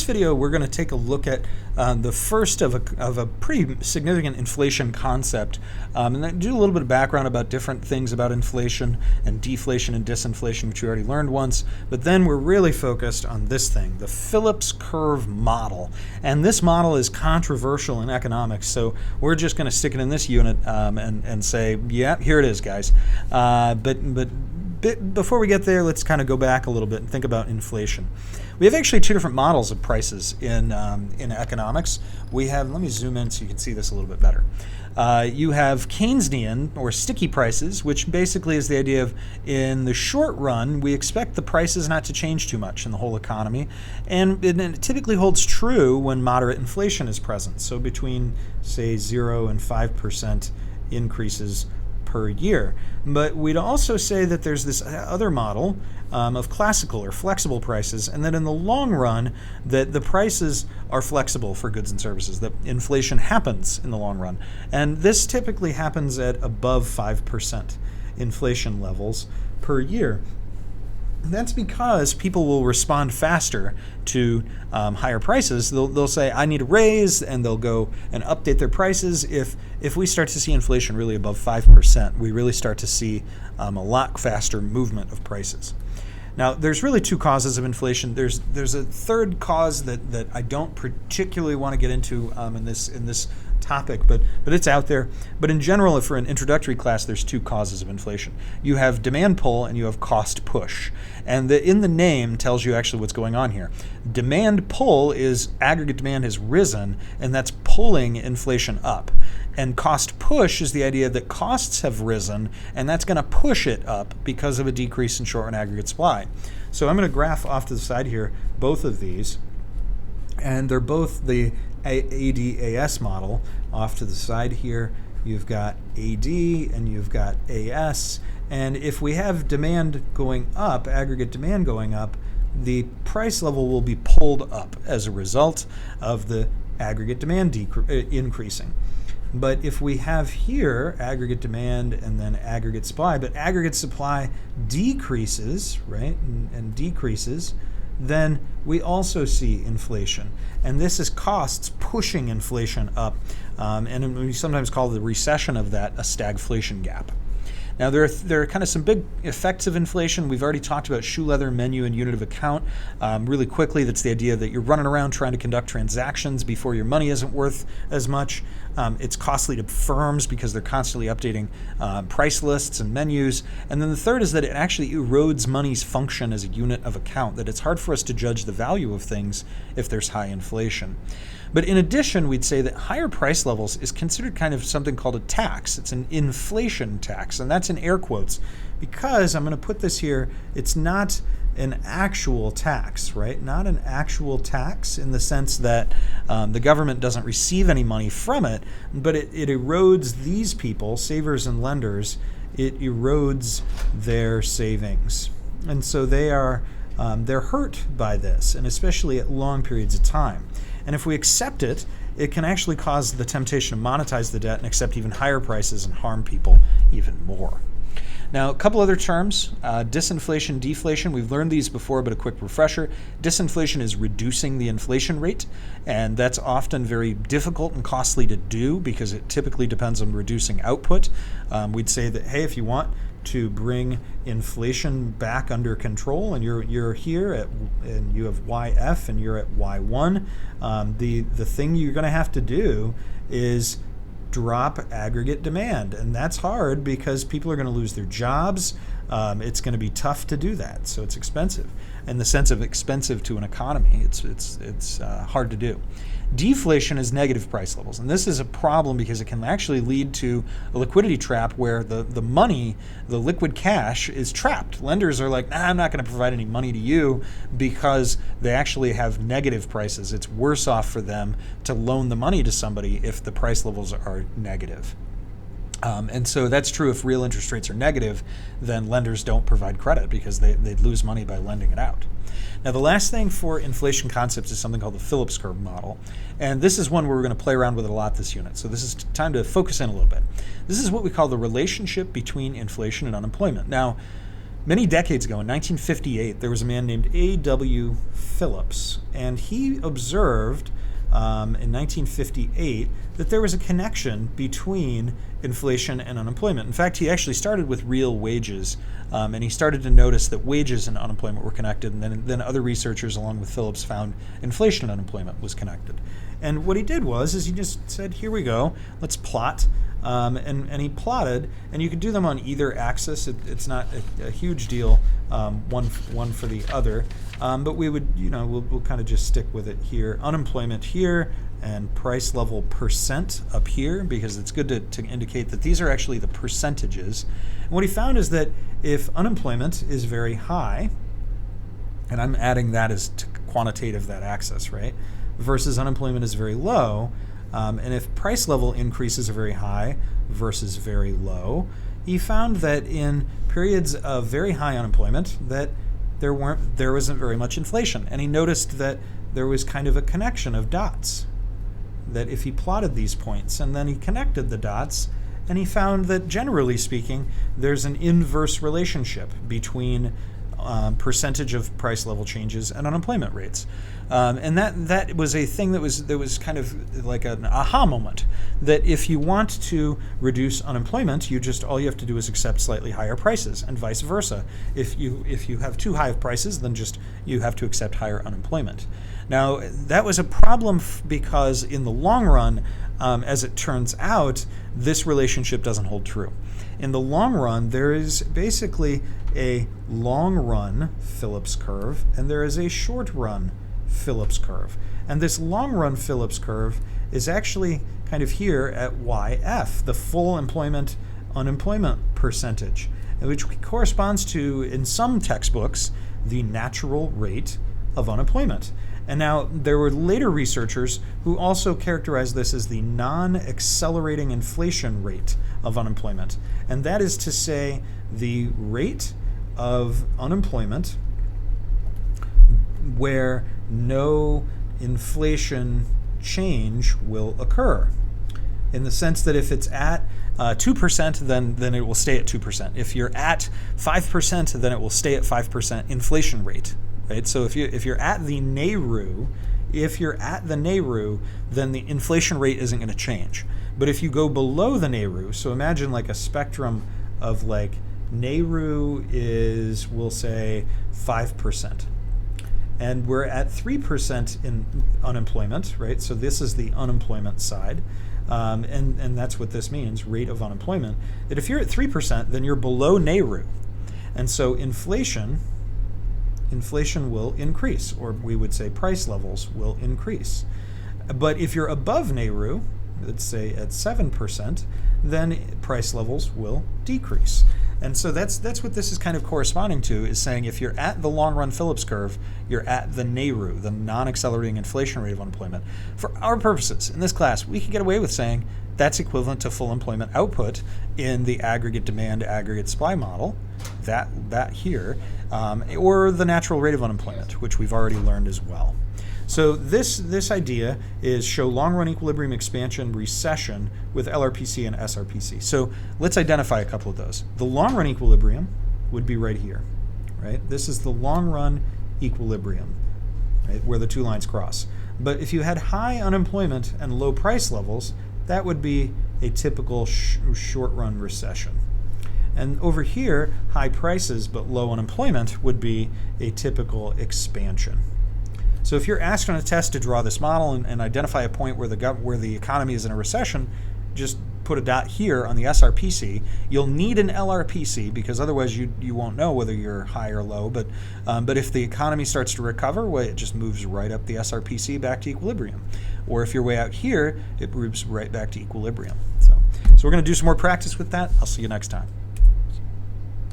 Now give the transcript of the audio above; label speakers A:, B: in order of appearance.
A: video, we're going to take a look at the first of a pretty significant inflation concept, and then do a little bit of background about different things about inflation and deflation and disinflation, which we already learned once. But then we're really focused on this thing, the Phillips curve model. And this model is controversial in economics, so we're just going to stick it in this unit and say, yeah, here it is, guys. But before we get there, let's kind of go back a little bit and think about inflation. We have actually two different models of prices in economics. We have, let me zoom in so you can see this a little bit better. You have Keynesian or sticky prices, which basically is the idea of in the short run, we expect the prices not to change too much in the whole economy. And it typically holds true when moderate inflation is present. So between, say, 0 and 5% increases per year. But we'd also say that there's this other model of classical or flexible prices, and that in the long run that the prices are flexible for goods and services, that inflation happens in the long run. And this typically happens at above 5% inflation levels per year. That's because people will respond faster to higher prices. They'll say, I need a raise, and they'll go and update their prices. If we start to see inflation really above 5%, we really start to see a lot faster movement of prices. Now, there's really two causes of inflation. There's a third cause that I don't particularly want to get into in this topic, but it's out there. But in general, for an introductory class, there's two causes of inflation. You have demand pull and you have cost push. And in the name tells you actually what's going on here. Demand pull is aggregate demand has risen, and that's pulling inflation up. And cost push is the idea that costs have risen, and that's going to push it up because of a decrease in short run aggregate supply. So I'm going to graph off to the side here both of these, and they're both the ADAS model. Off to the side here, you've got AD and you've got AS. And if we have demand going up, aggregate demand going up, the price level will be pulled up as a result of the aggregate demand increasing. But if we have here aggregate demand and then aggregate supply, but aggregate supply decreases, right, and decreases, then we also see inflation. And this is costs pushing inflation up. And we sometimes call the recession of that a stagflation gap. Now, there are kind of some big effects of inflation. We've already talked about shoe leather, menu, and unit of account. Really quickly, that's the idea that you're running around trying to conduct transactions before your money isn't worth as much. It's costly to firms because they're constantly updating price lists and menus. And then the third is that it actually erodes money's function as a unit of account, that it's hard for us to judge the value of things if there's high inflation. But in addition, we'd say that higher price levels is considered kind of something called a tax. It's an inflation tax, and that's in air quotes, because I'm going to put this here, it's not an actual tax, right? Not an actual tax in the sense that the government doesn't receive any money from it, but it erodes these people, savers and lenders, it erodes their savings. And so they're hurt by this, and especially at long periods of time. And if we accept it, it can actually cause the temptation to monetize the debt and accept even higher prices and harm people even more. Now, a couple other terms, disinflation, deflation. We've learned these before, but a quick refresher. Disinflation is reducing the inflation rate, and that's often very difficult and costly to do because it typically depends on reducing output. We'd say that, hey, if you want to bring inflation back under control, and you're here and you have YF and you're at Y1, the thing you're going to have to do is drop aggregate demand, and that's hard because people are going to lose their jobs. It's going to be tough to do that, so it's expensive. In the sense of expensive to an economy, it's hard to do. Deflation is negative price levels, and this is a problem because it can actually lead to a liquidity trap where the money, the liquid cash, is trapped. Lenders are like, I'm not going to provide any money to you because they actually have negative prices. It's worse off for them to loan the money to somebody if the price levels are negative. And so that's true if real interest rates are negative, then lenders don't provide credit because they'd lose money by lending it out. Now, the last thing for inflation concepts is something called the Phillips curve model. And this is one where we're going to play around with it a lot this unit. So this is time to focus in a little bit. This is what we call the relationship between inflation and unemployment. Now, Many decades ago, in 1958, there was a man named A.W. Phillips, and he observed in 1958 that there was a connection between inflation and unemployment. In fact, he actually started with real wages, and he started to notice that wages and unemployment were connected, and then other researchers along with Phillips found inflation and unemployment was connected. And what he did is he just said, here we go, let's plot. And he plotted, and you could do them on either axis. It's not a huge deal, one for the other. But we would, we'll kind of just stick with it here. Unemployment here and price level percent up here, because it's good to indicate that these are actually the percentages. And what he found is that if unemployment is very high, and I'm adding that as to quantitative, that axis, right, versus unemployment is very low, and if price level increases are very high versus very low, he found that in periods of very high unemployment that there wasn't very much inflation. And he noticed that there was kind of a connection of dots, that if he plotted these points and then he connected the dots, and he found that generally speaking there's an inverse relationship between percentage of price level changes and unemployment rates. And that was a thing that was kind of like an aha moment, that if you want to reduce unemployment, all you have to do is accept slightly higher prices, and vice versa. If you have too high of prices, then you have to accept higher unemployment. Now, that was a problem because in the long run, as it turns out, this relationship doesn't hold true. In the long run, there is basically a long run Phillips curve, and there is a short run Phillips curve. And this long run Phillips curve is actually kind of here at YF, the full employment unemployment percentage, which corresponds to, in some textbooks, the natural rate of unemployment. And now there were later researchers who also characterized this as the non-accelerating inflation rate of unemployment. And that is to say, the rate of unemployment where no inflation change will occur. In the sense that if it's at 2%, then it will stay at 2%. If you're at 5%, then it will stay at 5% inflation rate. Right? So if you're at the NAIRU, then the inflation rate isn't going to change. But if you go below the NAIRU, so imagine like a spectrum of like NAIRU is, we'll say, 5%. And we're at 3% in unemployment, right? So this is the unemployment side. And that's what this means, rate of unemployment. That if you're at 3%, then you're below NAIRU. And so inflation will increase, or we would say price levels will increase. But if you're above NAIRU, let's say at 7%, then price levels will decrease. And so that's what this is kind of corresponding to, is saying if you're at the long-run Phillips curve, you're at the NAIRU, the non-accelerating inflation rate of unemployment. For our purposes, in this class, we could get away with saying that's equivalent to full employment output in the aggregate demand, aggregate supply model, that here, or the natural rate of unemployment, which we've already learned as well. So this idea is show long-run equilibrium expansion recession with LRPC and SRPC. So let's identify a couple of those. The long-run equilibrium would be right here, right? This is the long-run equilibrium, right, where the two lines cross. But if you had high unemployment and low price levels, that would be a typical short-run recession. And over here, high prices but low unemployment would be a typical expansion. So if you're asked on a test to draw this model and identify a point where the economy is in a recession, just put a dot here on the SRPC. You'll need an LRPC because otherwise you won't know whether you're high or low. But if the economy starts to recover, well, it just moves right up the SRPC back to equilibrium. Or if you're way out here, it moves right back to equilibrium. So we're going to do some more practice with that. I'll see you next time.